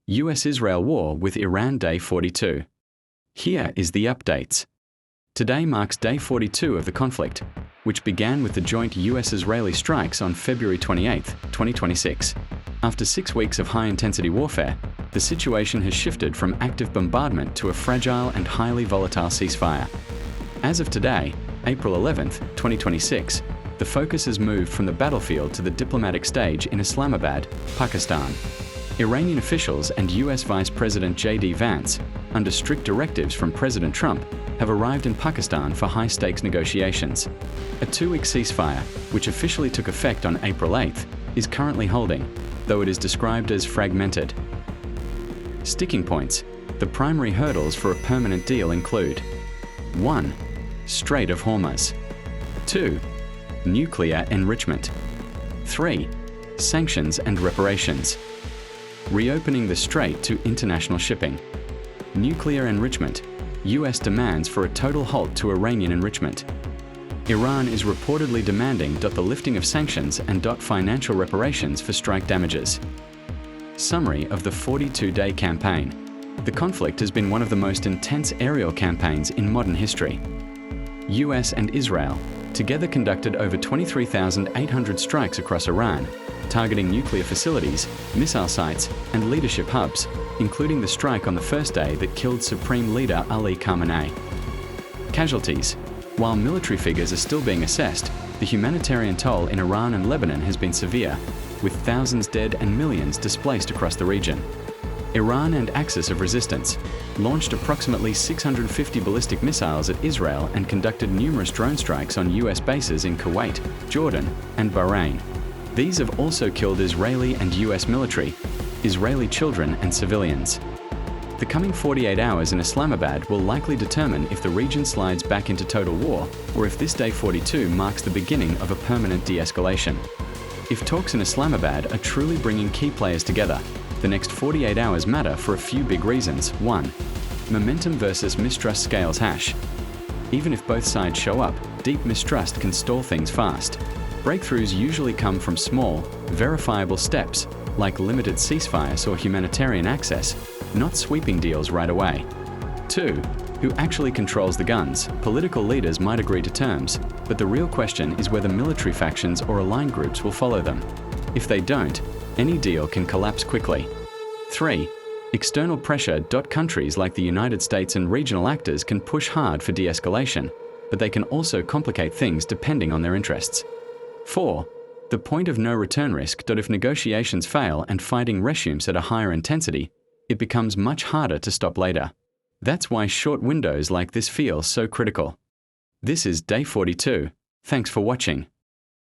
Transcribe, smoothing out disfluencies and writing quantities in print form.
US-Israel war with Iran Day 42. Here is the updates. Today marks Day 42 of the conflict, which began with the joint US-Israeli strikes on February 28, 2026. After 6 weeks of high-intensity warfare, the situation has shifted from active bombardment to a fragile and highly volatile ceasefire. As of today, April 11, 2026, the focus has moved from the battlefield to the diplomatic stage in Islamabad, Pakistan. Iranian officials and US Vice President J.D. Vance, under strict directives from President Trump, have arrived in Pakistan for high-stakes negotiations. A 2-week ceasefire, which officially took effect on April 8th, is currently holding, though it is described as fragmented. Sticking points. The primary hurdles for a permanent deal include 1. Strait of Hormuz. 2. Nuclear enrichment. 3. Sanctions and reparations. Reopening the strait to international shipping. Nuclear enrichment. US demands for a total halt to Iranian enrichment. Iran is reportedly demanding the lifting of sanctions and financial reparations for strike damages. Summary of the 42-day campaign. The conflict has been one of the most intense aerial campaigns in modern history. US and Israel together conducted over 23,800 strikes across Iran, targeting nuclear facilities, missile sites, and leadership hubs, including the strike on the first day that killed Supreme Leader Ali Khamenei. Casualties. While military figures are still being assessed, the humanitarian toll in Iran and Lebanon has been severe, with thousands dead and millions displaced across the region. Iran and Axis of Resistance launched approximately 650 ballistic missiles at Israel and conducted numerous drone strikes on US bases in Kuwait, Jordan, and Bahrain. These have also killed Israeli and US military, Israeli children and civilians. The coming 48 hours in Islamabad will likely determine if the region slides back into total war or if this Day 42 marks the beginning of a permanent de-escalation. If talks in Islamabad are truly bringing key players together, the next 48 hours matter for a few big reasons. 1. Momentum versus mistrust scales hash. Even if both sides show up, deep mistrust can stall things fast. Breakthroughs usually come from small, verifiable steps, like limited ceasefires or humanitarian access, not sweeping deals right away. 2. Who actually controls the guns? Political leaders might agree to terms, but the real question is whether military factions or aligned groups will follow them. If they don't, any deal can collapse quickly. 3. External pressure. Countries like the United States and regional actors can push hard for de-escalation, but they can also complicate things depending on their interests. 4. The point of no return risk. If negotiations fail and fighting resumes at a higher intensity, it becomes much harder to stop later. That's why short windows like this feel so critical. This is Day 42. Thanks for watching.